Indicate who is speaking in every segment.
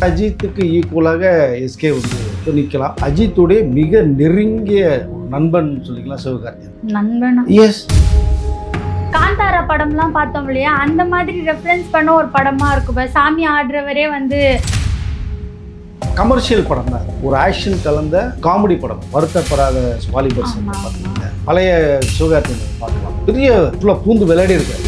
Speaker 1: அஜித்துக்கு ஈக்குவலாக எஸ்கே வந்து நிற்கலாம். அஜித்துடைய மிக நெருங்கிய நண்பன் சொல்லிக்கலாம் சிவகார்த்திகேயன்.
Speaker 2: நண்பனா?
Speaker 1: எஸ்.
Speaker 2: காந்தாரா படம்லாம் பார்த்தோம் இல்லையா, அந்த மாதிரி ரெஃபரன்ஸ் பண்ண ஒரு படமா இருக்கும். சாமி ஆடுறவரே வந்து
Speaker 1: கமர்ஷியல் படம் தான், ஒரு ஆக்ஷன் கலந்த காமெடி படம். வருத்தப்படாத வாலிபர்ஸ் பார்த்தீங்கன்னா பழைய சிவகார்த்திகேயன் பார்க்கலாம். பெரிய ஃபுல்லாக பூந்து விளையாடி இருக்காரு.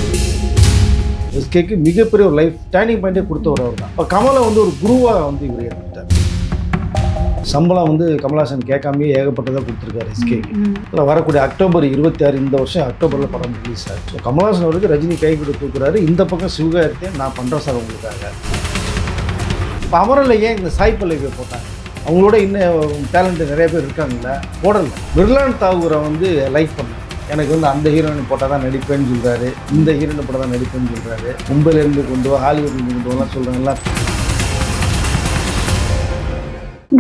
Speaker 1: எஸ்கேக்கு மிகப்பெரிய ஒரு லைஃப் டேர்னிங் பாயிண்டே கொடுத்தவர் அவர் தான். இப்போ கமலை வந்து ஒரு குருவாக வந்து இவர் ஏற்பட்டார். சம்பளம் வந்து கமல்ஹாசன் கேட்காமே ஏகப்பட்டதாக கொடுத்துருக்காரு எஸ்கேக்கு. இதில் வரக்கூடிய அக்டோபர் 26 இந்த வருஷம் அக்டோபரில் படம் ரிலீஸ் ஆச்சு. ஸோ கமல்ஹாசன் அவருக்கு ரஜினி கை கொடுத்து தூக்குறாரு. இந்த பக்கம் சிவகார்த்திகேயன் நான் பண்ணுறேன் சார் உங்களுக்காக. இப்போ அவரில் ஏன் இந்த சாய் பல்லவியை போட்டாங்க? அவங்களோட இன்னும் டேலண்ட் நிறைய பேர் இருக்காங்கல்ல, போடலை. பிர்லான் தாகூரை வந்து லைக் பண்ணேன். எனக்கு வந்து அந்த ஹீரோயின் போட்டால் தான் நடிப்பேன்னு சொல்கிறாரு, இந்த ஹீரோயினை போட்டால் தான் நடிப்பேன்னு சொல்கிறாரு. மும்பையிலேருந்து கொண்டு வா, ஹாலிவுட்லேருந்து கொண்டு வரலாம் சொல்கிறாங்கல்ல.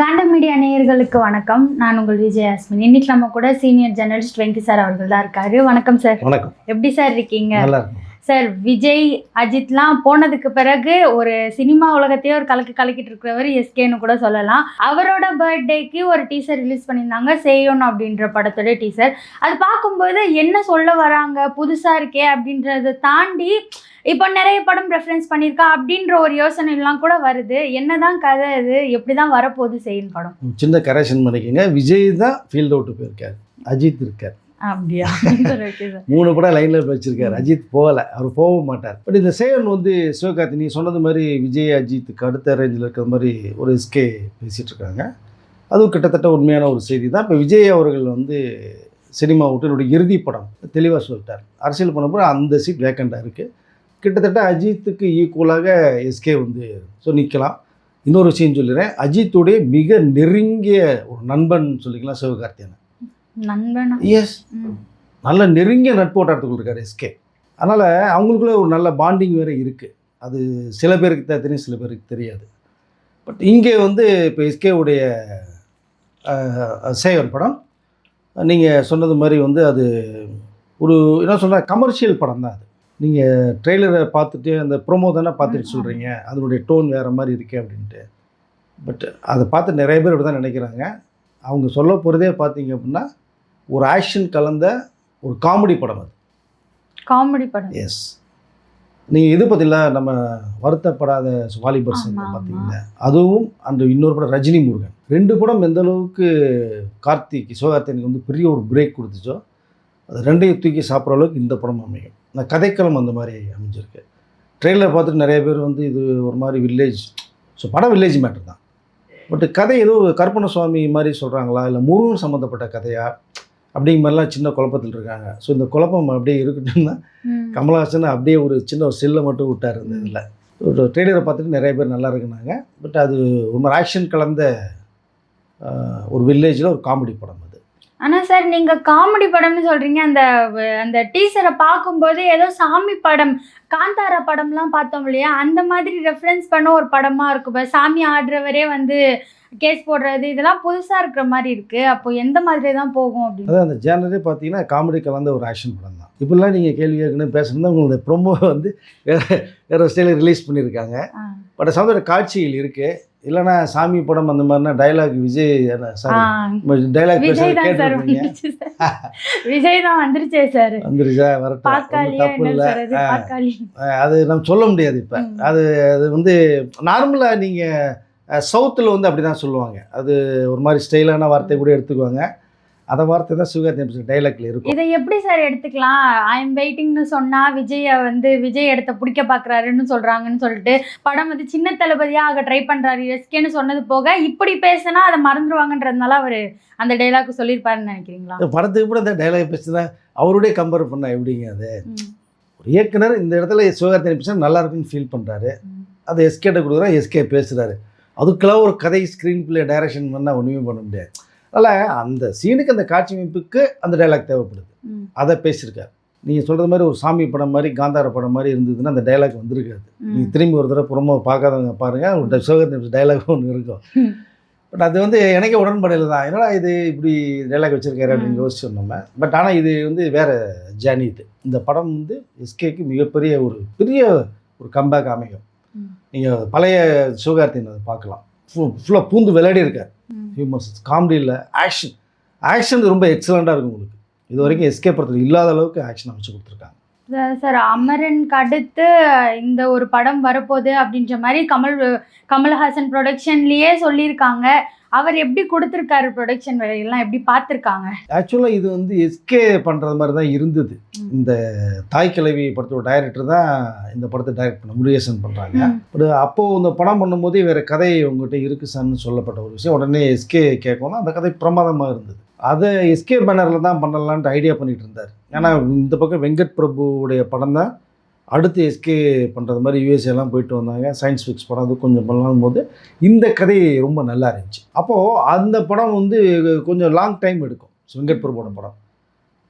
Speaker 2: காண்டம் மீடியா நேயர்களுக்கு வணக்கம். நான் உங்கள் விஜய் யாஸ்மின். இன்னைக்கு நம்ம கூட சீனியர் ஜெர்னலிஸ்ட் வெங்கி சார் அவர்கள் தான் இருக்காரு. வணக்கம் சார்.
Speaker 1: வணக்கம்.
Speaker 2: எப்படி சார் இருக்கீங்க?
Speaker 1: நல்லா இருக்கும்
Speaker 2: சார். விஜய் அஜித்லாம் போனதுக்கு பிறகு ஒரு சினிமா உலகத்தையே ஒரு கலக்கிட்டு இருக்கிறவர் எஸ்கேன்னு கூட சொல்லலாம். அவரோட பர்த்டேக்கு ஒரு டீசர் ரிலீஸ் பண்ணியிருந்தாங்க, சேயோன் அப்படின்ற படத்தோட டீசர். அது பார்க்கும்போது என்ன சொல்ல வராங்க, புதுசாக இருக்கே அப்படின்றத தாண்டி இப்போ நிறைய படம் ரெஃபரன்ஸ் பண்ணியிருக்கா அப்படின்ற ஒரு யோசனைலாம் கூட வருது. என்னதான் கதை இது, எப்படி தான் வரப்போகுது சேயோன் படம்?
Speaker 1: சின்ன கரெக்ஷன் பண்ணிக்கோங்க. விஜய் தான் ஃபீல்ட் அவுட்டு போயிருக்காரு, அஜித் இருக்கார்.
Speaker 2: அப்படியா?
Speaker 1: 3 படம் லைனில் வச்சிருக்காரு. அஜித் போகலை, அவர் போகவும் மாட்டார். பட் இந்த சேவன் வந்து சிவகார்த்தி நீ சொன்னது மாதிரி விஜய் அஜித்துக்கு அடுத்த ரேஞ்சில் இருக்கிற மாதிரி ஒரு எஸ்கே பேசிகிட்டு இருக்காங்க. அதுவும் கிட்டத்தட்ட உண்மையான ஒரு செய்தி தான். இப்போ விஜய் அவர்கள் வந்து சினிமா விட்டு என்னுடைய இறுதி படம் தெளிவாக சொல்லிட்டார். அரசியல் பண்ண அந்த சீட் வேக்கண்டாக இருக்குது. கிட்டத்தட்ட அஜித்துக்கு ஈக்குவலாக எஸ்கே வந்து நிற்கலாம். இன்னொரு விஷயம் சொல்லிடுறேன், அஜித்துடைய மிக நெருங்கிய ஒரு நண்பன் சொல்லிக்கலாம் சிவகார்த்திகேயன்.
Speaker 2: நண்பனா?
Speaker 1: எஸ். நல்ல நெருங்கிய நட்போட்டாட்டத்துக்குள் இருக்கார் எஸ்கே. அதனால் அவங்களுக்குள்ளே ஒரு நல்ல பாண்டிங் வேறு இருக்குது. அது சில பேருக்கு தான் தெரியும், சில பேருக்கு தெரியாது. பட் இங்கே வந்து இப்போ எஸ்கேவுடைய சேவன் படம் நீங்கள் சொன்னது மாதிரி வந்து அது ஒரு என்ன சொல்கிற கமர்ஷியல் படம் தான். அது நீங்கள் ட்ரெய்லரை பார்த்துட்டு அந்த ப்ரோமோ தானே பார்த்துட்டு சொல்கிறீங்க, அதனுடைய டோன் வேறு மாதிரி இருக்கே அப்படின்ட்டு. பட் அதை பார்த்து நிறைய பேர் இப்படி தான் நினைக்கிறாங்க. அவங்க சொல்ல போகிறதே பார்த்தீங்க அப்படின்னா ஒரு ஆக்ஷன் கலந்த ஒரு காமெடி படம். அது
Speaker 2: காமெடி படம்.
Speaker 1: எஸ். நீங்கள் இது பார்த்தீங்களா, நம்ம வருத்தப்படாத வாலிபர்ஸ் பார்த்தீங்கன்னா அதுவும் அந்த இன்னொரு படம் ரஜினி முருகன். 2 படம் எந்த அளவுக்கு சிவகார்த்திகேயனுக்கு வந்து பெரிய ஒரு பிரேக் கொடுத்துச்சோ, அது 2ஐயும் தூக்கி சாப்பிட்ற அளவுக்கு இந்த படம் அமையும். இந்த கதைக்களம் அந்த மாதிரி அமைஞ்சிருக்கு. ட்ரெயிலர் பார்த்துட்டு நிறைய பேர் வந்து இது ஒரு மாதிரி வில்லேஜ், ஸோ படம் வில்லேஜ் மேட்டர் தான். பட் கதை ஏதோ கற்பனை சுவாமி மாதிரி சொல்கிறாங்களா, இல்லை முருகன் சம்மந்தப்பட்ட கதையா அப்படிங்கிற மாதிரிலாம் சின்ன குழப்பத்தில் இருக்காங்க. ஸோ இந்த குழப்பம் அப்படியே இருக்கட்டும்னா கமல்ஹாசன் அப்படியே ஒரு சின்ன ஒரு செல்லை மட்டும் விட்டார் இந்த இதில். ஒரு ட்ரெய்லரை பார்த்துட்டு நிறைய பேர் நல்லா இருக்குனாங்க. பட் அது ஒரு ஆக்ஷன் கலந்த ஒரு வில்லேஜில் ஒரு காமெடி படம் அது.
Speaker 2: ஆனால் சார், நீங்கள் காமெடி படம்னு சொல்கிறீங்க, அந்த டீசரை பார்க்கும்போது ஏதோ சாமி படம், காந்தாரா படம்லாம் பார்த்தோம் இல்லையா, அந்த மாதிரி ரெஃபரன்ஸ் பண்ண ஒரு படமாக இருக்கும். சாமி ஆடுறவரே வந்து கேஸ் போடுறது, இதெல்லாம் புதுசாக இருக்கிற மாதிரி இருக்குது. அப்போ எந்த மாதிரி தான் போகும் அப்படின்னு?
Speaker 1: அதான் அந்த ஜேனரே பார்த்தீங்கன்னா காமெடி கலந்த ஒரு ஆக்ஷன் படம் தான். இப்படிலாம் நீங்கள் கேள்வி கேட்கணும் பேசணும்னா உங்களோட ப்ரொமோ வந்து வேறு ஸ்டைலில் ரிலீஸ் பண்ணியிருக்காங்க. பட் சமோட காட்சிகள் இருக்குது. இல்லைனா சாமி படம் அந்த மாதிரினா டைலாக் விஜய் டைலாக் கேட்டுருக்கீங்க.
Speaker 2: விஜய் தான் வந்துருச்சே சார்,
Speaker 1: வந்துருச்சா? வரட்டும், தப்பு இல்லை. அது நம்ம சொல்ல முடியாது. இப்போ அது வந்து நார்மலாக நீங்கள் சவுத்தில் வந்து அப்படி தான் சொல்லுவாங்க. அது ஒரு மாதிரி ஸ்டைலான வார்த்தை கூட எடுத்துக்குவாங்க. அந்த வார்த்தை தான் சிவகார்த்திகேயன் டைலாக்ல இருக்கும்.
Speaker 2: இதை எப்படி சார் எடுத்துக்கலாம்? ஐ எம் வெயிட்டிங்னு சொன்னால் விஜய் இடத்த பிடிக்க பார்க்குறாருன்னு சொல்கிறாங்கன்னு சொல்லிட்டு படம் வந்து சின்ன தளபதியாக ட்ரை பண்ணுறாரு எஸ்கேன்னு சொன்னது போக, இப்படி பேசினா அதை மறந்துடுவாங்கன்றதுனால அவர் அந்த டைலாக் சொல்லியிருப்பாருன்னு நினைக்கிறீங்களா?
Speaker 1: படத்துக்கு கூட அந்த டைலாக் பேசினா அவருடைய கம்பேர் பண்ணால் எப்படிங்க? அது ஒரு இயக்குனர் இந்த இடத்துல சிவகார்த்திகேயன் பேசினா நல்லா இருக்குன்னு ஃபீல் பண்ணுறாரு, அதை எஸ்கேட்ட கொடுக்குறா, எஸ்கே பேசுகிறாரு. அதுக்கெல்லாம் ஒரு கதை ஸ்க்ரீன் பிளே டைரக்ஷன் பண்ணால் ஒன்றுமே பண்ண முடியாது. அதனால் அந்த சீனுக்கு அந்த காட்சி அமைப்புக்கு அந்த டைலாக் தேவைப்படுது, அதை பேசியிருக்காரு. நீங்கள் சொல்கிறது மாதிரி ஒரு சாமி படம் மாதிரி காந்தார படம் மாதிரி இருந்ததுன்னா அந்த டைலாக் வந்திருக்காது. நீங்கள் திரும்பி ஒரு தடவை புறமா பார்க்காதவங்க பாருங்கள், ஒரு சிவகார்த்திகேயன் டைலாக் ஒன்று இருக்கும். பட் அது வந்து எனக்கே உடன்படையில் தான், என்னடா இது இப்படி டைலாக் வச்சுருக்காரு அப்படின்னு யோசிச்சோம் நம்ம. பட் ஆனால் இது வந்து வேறு ஜேர்னி. இது இந்த படம் வந்து எஸ்கேக்கு மிகப்பெரிய ஒரு பெரிய ஒரு கம்பேக் அமையும். நீங்கள் பழைய சிவகார்த்திகேயன் அதை பார்க்கலாம். ஃபுல்லாக பூந்து விளையாடி இருக்கார். ஹியூமர்ஸ், காமெடி இல்லை, ஆக்ஷன் ரொம்ப எக்ஸலண்ட்டாக இருக்கும் உங்களுக்கு. இது வரைக்கும் எஸ்கே படத்தில் இல்லாத அளவுக்கு ஆக்ஷன் அமைச்சு கொடுத்துருக்காங்க.
Speaker 2: சார் அமரனுக்கு அடுத்து இந்த ஒரு படம் வரப்போகுது அப்படின்ற மாதிரி கமல்ஹாசன் ப்ரொடக்ஷன்லேயே சொல்லியிருக்காங்க. அவர் எப்படி கொடுத்துருக்காரு, ப்ரொடக்ஷன் வேலையெல்லாம் எப்படி பார்த்துருக்காங்க?
Speaker 1: ஆக்சுவலாக இது வந்து எஸ்கே பண்ணுறது மாதிரி தான் இருந்தது. இந்த தாய் கிழவி படத்தோட டைரக்டர் தான் இந்த படத்தை டைரக்ட் பண்ண முருகேசன் பண்ணுறாங்க. பட் அப்போது இந்த படம் பண்ணும்போது வேறு கதை உங்கள்கிட்ட இருக்குது சார்னு சொல்லப்பட்ட ஒரு விஷயம். உடனே எஸ்கே கேட்கும், அந்த கதை பிரமாதமாக இருந்தது. அதை எஸ்கே பேனரில் தான் பண்ணலான்ட்டு ஐடியா பண்ணிகிட்டு இருந்தார். ஏன்னா இந்த பக்கம் வெங்கட் பிரபுவுடைய படம் தான் அடுத்து எஸ்கே பண்ணுறது மாதிரி யூஎஸ்ஏலாம் போயிட்டு வந்தாங்க. சயின்ஸ் ஃபிக்ஸ் படம் அது கொஞ்சம் பண்ணலாம் போது இந்த கதை ரொம்ப நல்லா இருந்துச்சு. அப்போது அந்த படம் வந்து கொஞ்சம் லாங் டைம் எடுக்கும். வெங்கட் பிரபுவோட படம்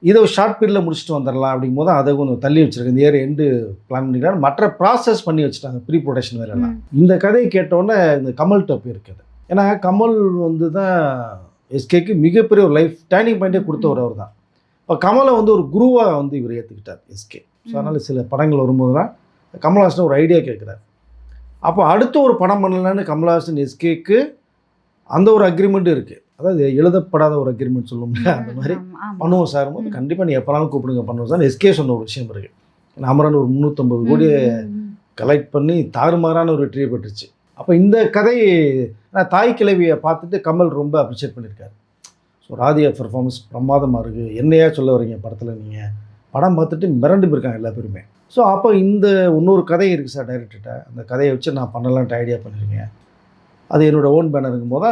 Speaker 1: இதை ஷார்ட் பீரியடில் முடிச்சுட்டு வந்துடலாம் அப்படிங்கும் போது அதை கொஞ்சம் தள்ளி வச்சுருக்கேன். இந்த இயர் எண்டு பிளான் பண்ணிக்கிறாங்க. மற்ற ப்ராசஸ் பண்ணி வச்சுட்டாங்க, ப்ரீ ப்ரொடக்ஷன் வேலைலாம். இந்த கதையை கேட்டோன்னே இந்த கமல் டப் இருக்குது. ஏன்னா கமல் வந்து தான் எஸ்கேக்கு மிகப்பெரிய ஒரு லைஃப் டேர்னிங் பாயிண்ட்டே கொடுத்தவர் அவர் தான். இப்போ கமலை வந்து ஒரு குருவாக வந்து இவர் ஏற்றுக்கிட்டார் எஸ்கே. ஸோ அதனால் சில படங்கள் வரும்போது தான் கமல்ஹாசன் ஒரு ஐடியா கேட்குறாரு. அப்போ அடுத்து ஒரு படம் பண்ணலான்னு கமல்ஹாசன் எஸ்கேக்கு அந்த ஒரு அக்ரிமெண்ட் இருக்குது. அதாவது எழுதப்படாத ஒரு அக்ரிமெண்ட் சொல்லுவோம்ல, அந்த மாதிரி பண்ணுவோம் சார் போது கண்டிப்பாக நீ எப்போனாலும் கூப்பிடுங்க பண்ணுவோம் சார். எஸ்கே சொன்ன ஒரு விஷயம் இருக்குது. அமரன் ஒரு 350 கோடி கலெக்ட் பண்ணி தாறுமாறான ஒரு வெற்றியை பெற்றுச்சு. அப்போ இந்த கதை தாய் கிழவியை பார்த்துட்டு கமல் ரொம்ப அப்ரிஷியேட் பண்ணியிருக்காரு. ஸோ ராதியா பெர்ஃபார்மன்ஸ் பிரமாதமாக இருக்குது, என்னையா சொல்ல வரீங்க படத்தில், நீங்கள் படம் பார்த்துட்டு மிரண்டு போயிருக்காங்க எல்லா பேருமே. ஸோ அப்போ இந்த இன்னொரு கதை இருக்குது சார் டைரக்டர்கிட்ட, அந்த கதையை வச்சு நான் பண்ணலான்ட்டு ஐடியா பண்ணியிருக்கேன். அது என்னோடய ஓன் பேனருங்கும் போது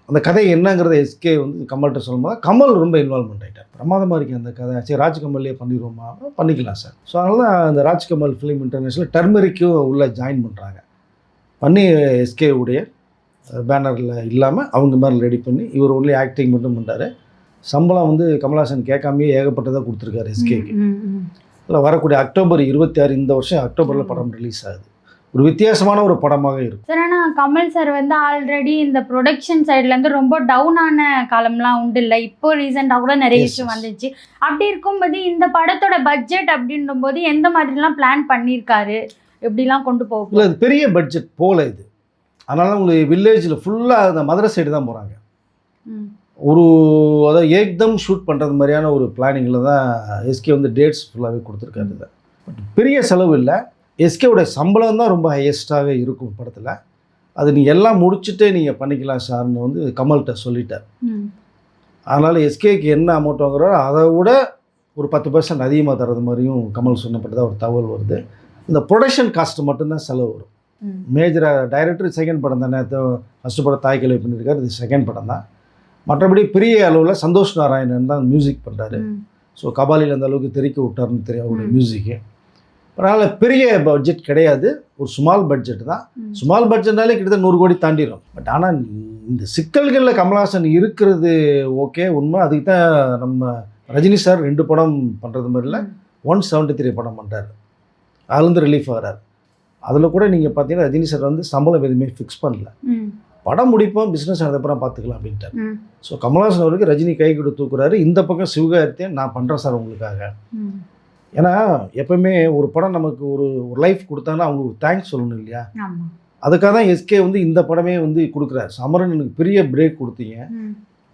Speaker 1: அந்த கதை என்னங்கிறத எஸ்கே வந்து கமல்கிட்ட சொல்லும்போது கமல் ரொம்ப இன்வால்வ்மெண்ட் ஆகிட்டார். பிரமாதமாக இருக்குது அந்த கதை, சரி ராஜ்கமல்லே பண்ணிடுவோமா, பண்ணிக்கலாம் சார். ஸோ அதனால தான் அந்த ராஜ்கமல் ஃபிலிம் இன்டர்நேஷனல் டர்மரிக்கும் உள்ளே ஜாயின் பண்ணுறாங்க. பண்ணி எஸ்கே உடைய பேனரில் இல்லாமல் அவங்க மாதிரி ரெடி பண்ணி இவர் ஒன்லி ஆக்டிங் மட்டும் பண்ணுறாரு. சம்பளம் வந்து கமல்ஹாசன் கேட்காமையே ஏகப்பட்டதாக கொடுத்துருக்காரு எஸ்கேக்கு. அதில் வரக்கூடிய அக்டோபர் 26 இந்த வருஷம் அக்டோபரில் படம் ரிலீஸ் ஆகுது. ஒரு வித்தியாசமான ஒரு படமாக இருக்கும்
Speaker 2: சார். ஆனால் கமல் சார் வந்து ஆல்ரெடி இந்த ப்ரொடக்ஷன் சைட்லேருந்து ரொம்ப டவுனான காலம்லாம் உண்டு இல்லை, இப்போ ரீசெண்டாக கூட நிறைய இஷ்யூ வந்துச்சு. அப்படி இருக்கும்போது இந்த படத்தோட பட்ஜெட் அப்படின்ற போது எந்த மாதிரிலாம் பிளான் பண்ணியிருக்காரு, எப்படிலாம் கொண்டு போகும்?
Speaker 1: இல்லை அது பெரிய பட்ஜெட் போல இது. அதனால உங்களுக்கு வில்லேஜில் ஃபுல்லாக அந்த மதுரை சைடு தான் போகிறாங்க. ஒரு அதாவது ஏக்தம் ஷூட் பண்ணுறது மாதிரியான ஒரு பிளானிங்கில் தான் எஸ்கே வந்து டேட்ஸ் ஃபுல்லாகவே கொடுத்துருக்காரு. இதை பட் பெரிய செலவு இல்லை. எஸ்கேவுடைய சம்பளம் தான் ரொம்ப ஹையஸ்ட்டாக இருக்கும் படத்தில். அது நீங்கள் எல்லாம் முடிச்சுட்டே நீங்கள் பண்ணிக்கலாம் சார்னு வந்து கமல்கிட்ட சொல்லிட்டார். அதனால் எஸ்கேக்கு என்ன அமௌண்ட் வாங்குறாரோ அதை விட ஒரு 10% அதிகமாக தர்றது மாதிரியும் கமல் சொன்னப்பட்டதாக ஒரு தகவல் வருது. இந்த ப்ரொடக்ஷன் காஸ்ட்டு மட்டும்தான் செலவு வரும். மேஜராக டைரக்டர் செகண்ட் படம் தானே, ஃபஸ்ட்டு படம் தாய் கிழவி பண்ணியிருக்காரு, இது செகண்ட் படம் தான். மற்றபடி பெரிய அளவில் சந்தோஷ் நாராயணன் தான் மியூசிக் பண்ணுறாரு. ஸோ கபாலியில் அந்த அளவுக்கு தெறிக்க விட்டார்னு தெரியும் அவருடைய மியூசிக்கு. அதனால் பெரிய பட்ஜெட் கிடையாது, ஒரு ஸ்மால் பட்ஜெட் தான். ஸ்மால் பட்ஜெட்னாலே கிட்டத்தட்ட 100 கோடி தாண்டிடும். பட் ஆனால் இந்த சிக்கல்களில் கமல்ஹாசன் இருக்கிறது ஓகே உண்மை. அதுக்கு தான் நம்ம ரஜினி சார் 2 படம் பண்ணுறது மாதிரில 173 படம் பண்ணுறாரு, அதுலேருந்து ரிலீஃப் ஆகிறார். அதில் கூட நீங்கள் பார்த்தீங்கன்னா ரஜினி சார் வந்து சம்பளம் எதுவுமே ஃபிக்ஸ் பண்ணல, படம் முடிப்போம் பிஸ்னஸ் ஆனதுக்கப்புறம் பார்த்துக்கலாம் அப்படின்ட்டார். ஸோ கமல்ஹாசன் அவருக்கு ரஜினி கை கொடுத்து தூக்குறாரு. இந்த பக்கம் சிவகார்த்திகேயன் நான் பண்ணுறேன் சார் உங்களுக்காக. ஏன்னா எப்பவுமே ஒரு படம் நமக்கு ஒரு லைஃப் கொடுத்தாங்கன்னா அவங்களுக்கு ஒரு தேங்க்ஸ் சொல்லணும் இல்லையா, அதுக்காக தான் எஸ்கே வந்து இந்த படமே வந்து கொடுக்குறாரு. அமரன் எனக்கு பெரிய பிரேக் கொடுத்தீங்க,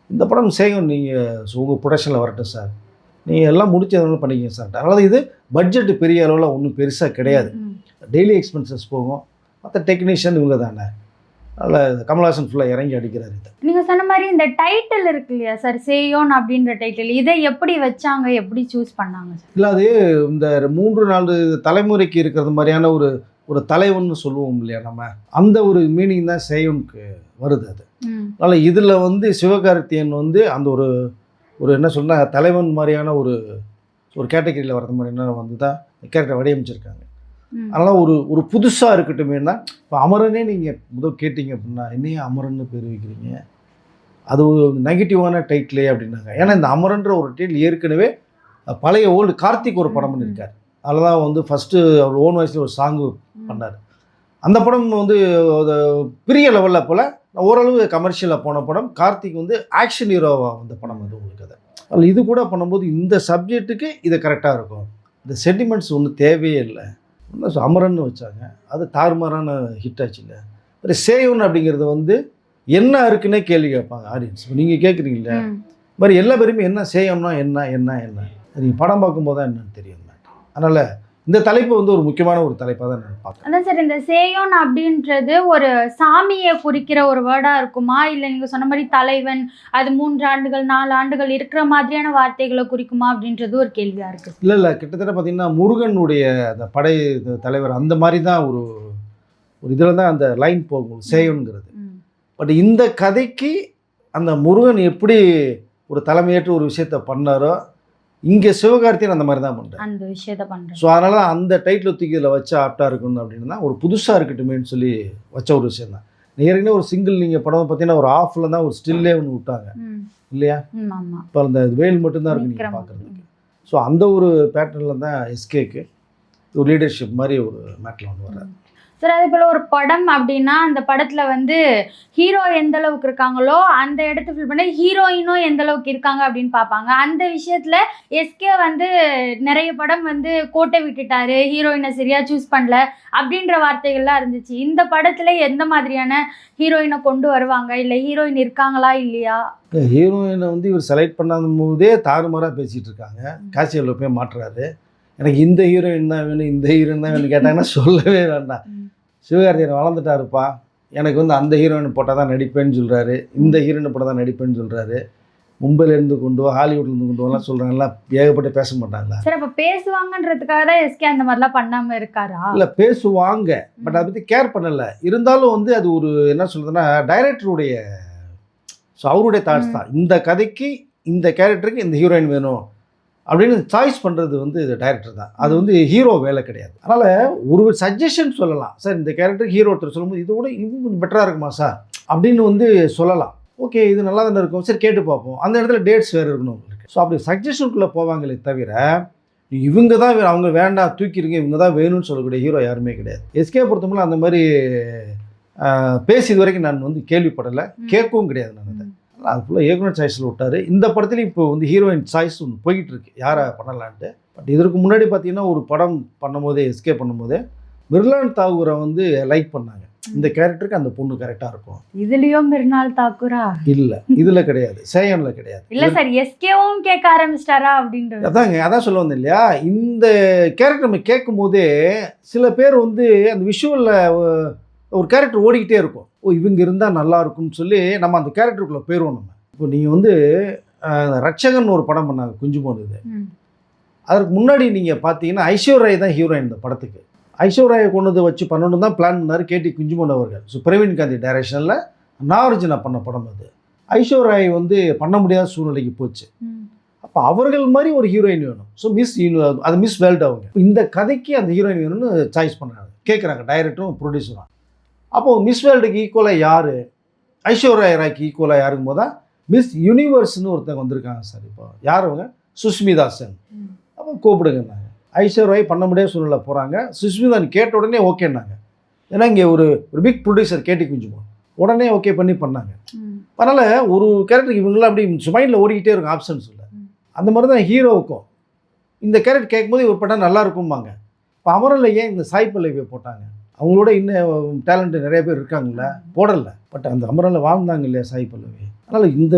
Speaker 1: இந்த படம் செய்யும் நீங்கள் உங்கள் ப்ரொடக்ஷனில் வரட்டும் சார், நீங்கள் எல்லாம் முடிச்சதுனால பண்ணிக்கங்க சார். அதனால் இது பட்ஜெட்டு பெரிய அளவில் ஒன்றும் பெருசாக கிடையாது, டெய்லி எக்ஸ்பென்சஸ் போகும். மற்ற டெக்னீஷியன் இவங்க தானே, அதில் கமல்ஹாசன் ஃபுல்லாக இறங்கி அடிக்கிறாரு. இது
Speaker 2: நீங்கள் சொன்ன மாதிரி இந்த டைட்டில் இருக்கு இல்லையா சார், சேயோன் அப்படின்ற டைட்டில், இதை எப்படி வச்சாங்க, எப்படி சூஸ் பண்ணாங்க சார்? இல்லை அது
Speaker 1: இந்த 3-4 தலைமுறைக்கு இருக்கிறது மாதிரியான ஒரு தலைவன்னு சொல்லுவோம் இல்லையா நம்ம, அந்த ஒரு மீனிங் தான் சேயோனுக்கு வருது. அது அதனால் இதில் வந்து சிவகார்த்திகேயன் வந்து அந்த ஒரு என்ன சொன்னால் தலைவன் மாதிரியான ஒரு கேட்டகரியில் வர்றது மாதிரியான வந்து தான் கேரக்டர் வடிவமைச்சிருக்காங்க. அதனால் ஒரு புதுசாக இருக்கட்டுமேனா, இப்போ அமரனே நீங்கள் முதல் கேட்டிங்க அப்படின்னா என்னையே அமரன்னு பேர் வைக்கிறீங்க, அது ஒரு நெகட்டிவான டைட்டிலே அப்படின்னாங்க. ஏன்னா இந்த அமரன்ற ஒரு டைட்டில் ஏற்கனவே பழைய ஓல்டு கார்த்திக் ஒரு படம் பண்ணியிருக்காரு. அதில் தான் வந்து ஃபஸ்ட்டு அவர் ஓன் வாய்ஸில் ஒரு சாங்கு பண்ணார். அந்த படம் வந்து பெரிய லெவலில் போல் ஓரளவு கமர்ஷியலாக போன படம். கார்த்திக் வந்து ஆக்ஷன் ஹீரோவாக வந்த படம் அது உங்களுக்கு. அதில் இது கூட பண்ணும்போது இந்த சப்ஜெக்ட்டுக்கு இது கரெக்டாக இருக்கும். இந்த சென்டிமெண்ட்ஸ் ஒன்றும் தேவையே இல்லை. இன்னும் அமரன்னு வச்சாங்க, அது தாறுமாறான ஹிட் ஆச்சு இல்லை. ஒரு சேயோன் அப்படிங்கிறது வந்து என்ன இருக்குன்னே கேள்வி கேட்பாங்க ஆடியன்ஸ். நீங்கள் கேட்குறீங்களா மாதிரி எல்லா பேருமே என்ன சேயோன்னா என்ன என்ன என்ன நீங்கள் படம் பார்க்கும்போது தான் என்னன்னு தெரியும். அதனால் இந்த தலைப்பு வந்து ஒரு முக்கியமான ஒரு தலைப்பாக தான் நான் பார்க்குறேன்.
Speaker 2: அதான் சார், இந்த சேயோன் அப்படின்றது ஒரு சாமியை குறிக்கிற ஒரு வேர்டாக இருக்குமா, இல்லை நீங்கள் சொன்ன மாதிரி தலைவன் அது 3 ஆண்டுகள் 4 ஆண்டுகள் இருக்கிற மாதிரியான வார்த்தைகளை குறிக்குமா அப்படின்றது ஒரு கேள்வியாக இருக்குது.
Speaker 1: இல்லை கிட்டத்தட்ட பார்த்தீங்கன்னா முருகனுடைய அந்த படை தலைவர் அந்த மாதிரி தான் ஒரு இதில் தான் அந்த லைன் போகும் சேயோன்கிறது. பட் இந்த கதைக்கு அந்த முருகன் எப்படி ஒரு தலைமையேற்று ஒரு விஷயத்த பண்ணாரோ இங்கே சிவகார்த்தியன் அந்த மாதிரி தான் பண்ணுறேன்,
Speaker 2: அந்த விஷயத்த பண்ணுறேன்.
Speaker 1: ஸோ அதனால தான் அந்த டைட்டில் தூக்கி இதில் வச்சு ஆப்டாக இருக்கணும் அப்படின்னு தான் ஒரு புதுசாக இருக்கட்டுமேன்னு சொல்லி வச்ச ஒரு விஷயம் தான். ஏற்கனவே ஒரு சிங்கிள் நீங்கள் படம் பார்த்தீங்கன்னா ஒரு ஆஃபில் தான் ஒரு ஸ்டில்லே ஒன்று விட்டாங்க இல்லையா, இப்போ அந்த வேல் மட்டும்தான் இருக்கு நீங்கள் பார்க்குறதுக்கு. ஸோ அந்த ஒரு பேட்டர்னில் தான் எஸ்கேக்கு ஒரு லீடர்ஷிப் மாதிரி ஒரு மேட்டில் ஒன்று வர்றாரு.
Speaker 2: சார், அதே போல் ஒரு படம் அப்படின்னா அந்த படத்தில் வந்து ஹீரோ எந்த அளவுக்கு இருக்காங்களோ அந்த இடத்த ஃபில் பண்ணி ஹீரோயினும் எந்த அளவுக்கு இருக்காங்க அப்படின்னு பார்ப்பாங்க. அந்த விஷயத்தில் எஸ்கே வந்து நிறைய படம் வந்து கோட்டை விட்டுட்டாரு, ஹீரோயினை சரியாக சூஸ் பண்ணல அப்படின்ற வார்த்தைகள்லாம் இருந்துச்சு. இந்த படத்தில் எந்த மாதிரியான ஹீரோயினை கொண்டு வருவாங்க, இல்லை ஹீரோயின் இருக்காங்களா இல்லையா?
Speaker 1: ஹீரோயினை வந்து இவர் செலக்ட் பண்ணாத போதே தாறுமாறாக பேசிகிட்டு இருக்காங்க. காட்சிகளில் போய் மாட்டுறாரு. எனக்கு இந்த ஹீரோயின் தான் வேணும், இந்த ஹீரோயின் தான் வேணும் கேட்டாங்கன்னா சொல்லவே வேண்டாம். சிவகார்த்தியன் வளர்ந்துட்டாருப்பா, எனக்கு வந்து அந்த ஹீரோயின் போட்டால் தான் நடிப்பேன்னு சொல்கிறாரு, இந்த ஹீரோயினை போட்டால் தான் நடிப்பேன்னு சொல்கிறாரு. மும்பையிலேருந்து கொண்டு வா, ஹாலிவுட்லேருந்து கொண்டு வரலாம் சொல்கிறாங்கலாம், ஏகப்பட்டு பேச மாட்டாங்களா?
Speaker 2: சார், அப்போ பேசுவாங்கன்றதுக்காக தான் எஸ்கே அந்த மாதிரிலாம் பண்ணாமல் இருக்காரா? இல்லை,
Speaker 1: பேசுவாங்க, பட் அதை பற்றி கேர் பண்ணலை. இருந்தாலும் வந்து அது ஒரு என்ன சொல்கிறதுன்னா டைரக்டருடைய ஸோ அவருடைய தாட்ஸ் தான். இந்த கதைக்கு இந்த கேரக்டருக்கு இந்த ஹீரோயின் வேணும் அப்படின்னு சாய்ஸ் பண்ணுறது வந்து இது டைரக்டர் தான். அது வந்து ஹீரோ வேலை கிடையாது. அதனால் ஒரு சஜஷன் சொல்லலாம், சார் இந்த கேரக்டர் ஹீரோ ஒருத்தர் சொல்லும்போது இது கூட இன்னும் கொஞ்சம் பெட்டராக இருக்குமா சார் அப்படின்னு வந்து சொல்லலாம். ஓகே, இது நல்லா தானே இருக்கும், சரி கேட்டு பார்ப்போம். அந்த இடத்துல டேட்ஸ் வேறு இருக்கணும் உங்களுக்கு. ஸோ அப்படி சஜஷனுக்குள்ளே போவாங்களே தவிர இவங்க தான் அவங்க வேண்டாம் தூக்கிடுங்க இவங்க தான் வேணும்னு சொல்லக்கூடிய ஹீரோ யாருமே கிடையாது. எஸ்கே பொறுத்தவரை அந்த மாதிரி பேசி இது வரைக்கும் நான் வந்து கேள்விப்படலை, கேட்கவும் கிடையாது. நான் அதை அது ஃபுல்லாக இயக்குனர் சாய்ஸில் விட்டார். இந்த படத்துலையும் இப்போ வந்து ஹீரோயின் சாய்ஸ் ஒன்று போய்கிட்டு இருக்கு, யாரை பண்ணலான்ட்டு. பட் இதற்கு முன்னாடி பார்த்தீங்கன்னா ஒரு படம் பண்ணும்போதே எஸ்கே பண்ணும்போதே மிர்லான் தாகூரை வந்து லைக் பண்ணாங்க. இந்த கேரக்டருக்கு அந்த பொண்ணு கரெக்டாக இருக்கும்.
Speaker 2: இதுலேயும் மிர்லான் தாக்கூரா?
Speaker 1: இல்லை, இதில் கிடையாது, சேயனில் கிடையாது.
Speaker 2: இல்லை சார், எஸ்கேவும் கேட்க ஆரம்பிச்சிட்டாரா அப்படின்றது
Speaker 1: அதான் சொல்ல வந்தேன் இல்லையா. இந்த கேரக்டர் நம்ம கேட்கும் போதே சில பேர் வந்து அந்த விஷுவலில் ஒரு கேரக்டர் ஓடிக்கிட்டே இருக்கும், ஓ இவங்க இருந்தால் நல்லா இருக்கும்னு சொல்லி நம்ம அந்த கேரக்டருக்குள்ளே போயிடுவோம். நம்ம இப்போ நீங்கள் வந்து ரட்சகன் ஒரு படம் பண்ணாங்க குஞ்சுமோன், இது அதற்கு முன்னாடி நீங்கள் பார்த்தீங்கன்னா ஐஸ்வர்யா தான் ஹீரோயின் இந்த படத்துக்கு. ஐஸ்வர்யாவை கொண்டு வச்சு பண்ணணும் தான் பிளான் பண்ணார் கேடி குஞ்சுமோன் அவர்கள். ஸோ பிரவீன் காந்தி டைரக்ஷனில் நாகார்ஜுனா பண்ண படம் அது. ஐஸ்வர்யாவை வந்து பண்ண முடியாத சூழ்நிலைக்கு போச்சு. அப்போ அவர்கள் மாதிரி ஒரு ஹீரோயின் வேணும். ஸோ அது மிஸ் வேர்ல்டு அவங்க இந்த கதைக்கு அந்த ஹீரோயின் வேணும்னு சாய்ஸ் பண்ணாங்க, கேட்குறாங்க டைரக்டரும் ப்ரொடியூசரும். அப்போது மிஸ் வேர்ல்டுக்கு ஈக்குவலாக யார், ஐஸ்வர்யா ராய்க்கு ஈக்குவலாக யாருக்கும் போது தான் மிஸ் யூனிவர்ஸ்னு ஒருத்தங்க வந்திருக்காங்க சார். இப்போ யார் அவங்க, சுஷ்மிதா சென். அப்போ கூப்பிடுங்கன்னாங்க. ஐஸ்வர்யா பண்ண முடியாத சூழ்நிலை போகிறாங்க. சுஷ்மிதான் கேட்ட உடனே ஓகேன்னாங்க. ஏன்னா இங்கே ஒரு பிக் ப்ரொடியூசர் கேட்டி குஞ்சுமோன் உடனே ஓகே பண்ணாங்க. அதனால் ஒரு கேரக்டருக்கு இவங்களாம் அப்படி மைண்டில் ஓடிக்கிட்டே இருக்கும், ஆப்ஷன்ஸ் இல்லை. அந்த மாதிரி தான் ஹீரோவுக்கும் இந்த கேரக்டர் கேட்கும்போது இவர் படம் நல்லா இருக்கும்பாங்க. இப்போ அமரனில் ஏன் இந்த சாய் பல்லவியை போட்டாங்க, அவங்களோட இன்னும் டேலண்ட்டு நிறைய பேர் இருக்காங்கல்ல, போடலை. பட் அந்த அமரனில் வாழ்ந்தாங்க இல்லையா சாய் பல்லவி. அதனால் இந்த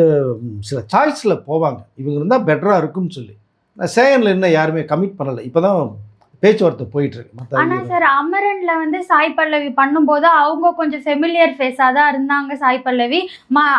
Speaker 1: சில சாய்ஸில் போவாங்க, இவங்க இருந்தால் பெட்டராக இருக்கும்னு சொல்லி. நான் சேகனில் இன்னும் யாருமே கமிட் பண்ணலை, இப்போ தான் பேச்சுவார்த்தை போயிட்டுருக்கு.
Speaker 2: ஆனால் சார், அமரனில் வந்து சாய் பல்லவி பண்ணும்போது அவங்க கொஞ்சம் ஃபெமிலியர் ஃபேஸாக தான் இருந்தாங்க. சாய் பல்லவி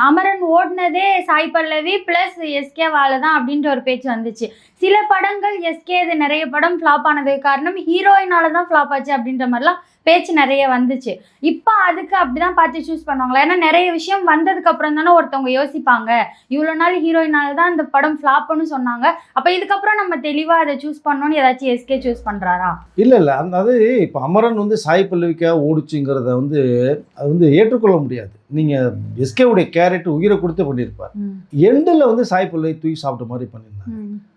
Speaker 2: அமரன் ஓடினதே சாய் பல்லவி ப்ளஸ் எஸ்கேவால தான் அப்படின்ற ஒரு பேச்சு வந்துச்சு. சில படங்கள் எஸ்கே இது நிறைய படம் ஃப்ளாப் ஆனதுக்கு காரணம் ஹீரோயினால தான் ஃப்ளாப் ஆச்சு அப்படின்ற மாதிரிலாம் பேச்சு நிறைய வந்துச்சு. இப்போ அதுக்கு அப்படிதான் பார்த்து சூஸ் பண்ணுவாங்களா? ஏன்னா நிறைய விஷயம் வந்ததுக்கு அப்புறம் தானே ஒருத்தவங்க யோசிப்பாங்க, இவ்வளோ நாள் ஹீரோயினால தான் இந்த படம் ஃப்ளாப்னு சொன்னாங்க, அப்போ இதுக்கப்புறம் நம்ம தெளிவாக அதை சூஸ் பண்ணணும்னு ஏதாச்சும் எஸ்கே சூஸ் பண்ணுறாரா?
Speaker 1: இல்லை அது இப்போ அமரன் வந்து சாய் பல்லவிக்காக ஓடிச்சுங்கிறத வந்து அது வந்து ஏற்றுக்கொள்ள முடியாது. நீங்கள் எஸ்கேவுடைய கேரக்டர் உயிரை கொடுத்து பண்ணியிருப்பார். எண்டில் வந்து சாய் பல்லவி தூக்கி சாப்பிட்ட மாதிரி பண்ணியிருந்தாங்க.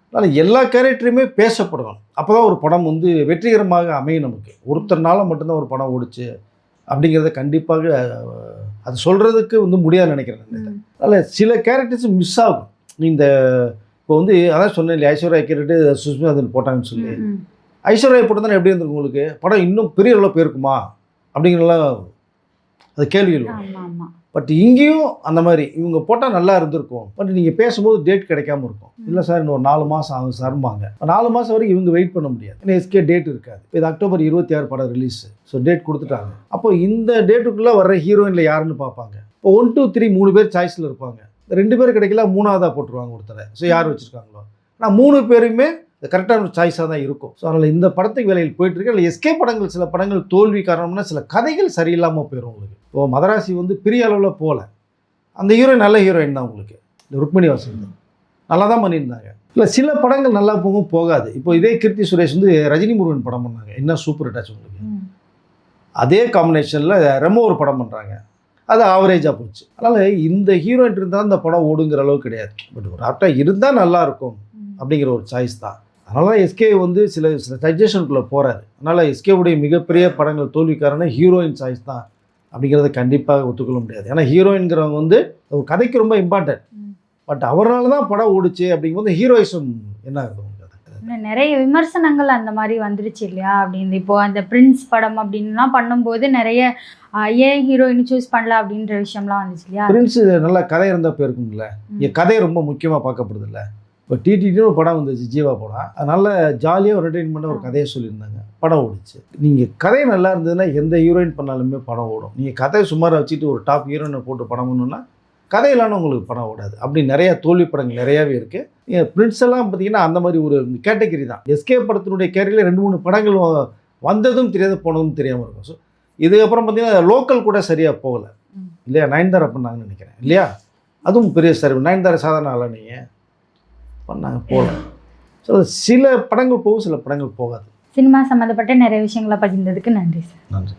Speaker 1: அதனால் எல்லா கேரக்டருமே பேசப்படணும், அப்போ தான் ஒரு படம் வந்து வெற்றிகரமாக அமையும். நமக்கு ஒருத்தர்னால மட்டும்தான் ஒரு படம் ஓடிச்சு அப்படிங்கிறத கண்டிப்பாக அது சொல்கிறதுக்கு வந்து முடியாது நினைக்கிறேன். அதில் சில கேரக்டர்ஸ் மிஸ் ஆகும். இந்த இப்போ வந்து அதான் சொன்னேன் இல்லையா, ஐஸ்வர்யா கேரக்டர் சுஷ்மிதா போட்டாங்கன்னு சொல்லி, ஐஸ்வர்யா போட்டிருந்தா எப்படி இருந்திருக்கும் உங்களுக்கு? படம் இன்னும் பெரிய அளவில் போயிருக்குமா அப்படிங்கிறலாம் அது கேள்விகள் வரும்.
Speaker 2: ஆமா ஆமா.
Speaker 1: பட் இங்கேயும் அந்த மாதிரி இவங்க போட்டால் நல்லா இருந்திருக்கும். பட் நீங்கள் பேசும்போது டேட் கிடைக்காம இருக்கும். இல்லை சார் இன்னும் ஒரு 4 மாதம் ஆகும் சார்பாங்க. 4 மாதம் வரைக்கும் இவங்க வெயிட் பண்ண முடியாது. ஏன்னா எஸ்கே டேட் இருக்காது. இப்போ இது அக்டோபர் 26 படம் ரிலீஸ். ஸோ டேட் கொடுத்துட்டாங்க. அப்போ இந்த டேட்டுக்குள்ளே வர்ற ஹீரோயினில் யாருன்னு பார்ப்பாங்க. இப்போ 1 2 3 3 பேர் சாய்ஸில் இருப்பாங்க. 2 பேர் கிடைக்கல, 3ஆவதாக போட்டுருவாங்க ஒருத்தரை. ஸோ யார் வச்சுருக்காங்களோ. ஆனால் 3 பேருமே கரெக்டான சாய்ஸாக தான் இருக்கும். ஸோ அதனால் இந்த படத்துக்கு வேலையில் போயிட்டுருக்கு. அதில் எஸ்கே படங்கள் சில படங்கள் தோல்வி காரணம்னா சில கதைகள் சரியில்லாமல் போயிடும் உங்களுக்கு. இப்போ மதராசி வந்து பெரிய அளவில் போகல. அந்த ஹீரோயின் நல்ல ஹீரோயின் தான் உங்களுக்கு. இந்த ருக்மிணி வாசன் நல்லா தான் பண்ணியிருந்தாங்க. இல்லை சில படங்கள் நல்லா போகும் போகாது. இப்போ இதே கீர்த்தி சுரேஷ் வந்து ரஜினி முருகன் படம் பண்ணாங்க. என்ன சூப்பர் ஹிட் ஆச்சு உங்களுக்கு. அதே காம்பினேஷனில் ரெமோ ஒரு படம் பண்ணுறாங்க. அது ஆவரேஜாக போச்சு. அதனால் இந்த ஹீரோயின் இருந்தால் அந்த படம் ஓடுங்கிற அளவு கிடையாது. பட் ஒரு ஆக்டர் இருந்தால் நல்லாயிருக்கும் அப்படிங்கிற ஒரு சாய்ஸ் தான். அதனால தான் எஸ்கே வந்து சில சஜஷனுக்குள்ளே போகிறாரு. அதனால் எஸ்கேவுடைய மிகப்பெரிய படங்கள் தோல்விக்காரன ஹீரோயின் சாய்ஸ் தான் அப்படிங்கிறத கண்டிப்பாக ஒத்துக்கொள்ள முடியாது. ஏன்னா ஹீரோயின்கிறவங்க வந்து ஒரு கதைக்கு ரொம்ப இம்பார்ட்டன்ட். பட் அவரால் தான் படம் ஓடிச்சு அப்படிங்கும்போது ஹீரோயிசம் என்ன ஆகுது உங்களுக்கு?
Speaker 2: நிறைய விமர்சனங்கள் அந்த மாதிரி வந்துருச்சு இல்லையா அப்படின்னு. இப்போ அந்த பிரின்ஸ் படம் அப்படின்லாம் பண்ணும்போது நிறைய ஏன் ஹீரோயின் சூஸ் பண்ணல அப்படின்ற விஷயம்லாம் வந்துச்சு இல்லையா.
Speaker 1: பிரின்ஸ் நல்லா கதை இருந்தால் போயிருக்குங்களே. என் கதை ரொம்ப முக்கியமாக பார்க்கப்படுது இல்லை. இப்போ டிடின்னு ஒரு படம் வந்துச்சு, ஜீவா படம். அதனால் ஜாலியாக ஒரு என்டர்டெயின்மெண்ட்டாக ஒரு கதையை சொல்லியிருந்தாங்க, படம் ஓடிச்சு. நீங்கள் கதை நல்லா இருந்ததுன்னா எந்த ஹீரோயின் பண்ணாலுமே படம் ஓடும். நீங்கள் கதையை சுமாராக வச்சுட்டு ஒரு டாப் ஹீரோயினை போட்டு படம் பண்ணணுன்னா கதையிலான உங்களுக்கு படம் ஓடாது. அப்படி நிறையா தோல்வி படங்கள் நிறையாவே இருக்குது. நீங்கள் பிரின்ஸ் எல்லாம் பார்த்தீங்கன்னா அந்த மாதிரி ஒரு கேட்டகரி தான். எஸ்கே படத்தினுடைய கேட்டகரியில் 2 3 படங்கள் வந்ததும் தெரியாது, போனதும் தெரியாமல் இருக்கும். ஸோ இதுக்கப்புறம் பார்த்தீங்கன்னா லோக்கல் கூட சரியாக போகலை இல்லையா. நயன்தாரா பண்ணாங்கன்னு நினைக்கிறேன் இல்லையா. அதுவும் பெரிய சரி. நயன்தாரா சாதாரண ஆளா நீங்கள் பண்ணாங்க போகல. ஸோ சில படங்கள் போகும், சில படங்கள் போகாது.
Speaker 2: சினிமா சம்மந்தப்பட்ட நிறைய விஷயங்களை பகிர்ந்ததுக்கு நன்றி சார்.
Speaker 1: நன்றி.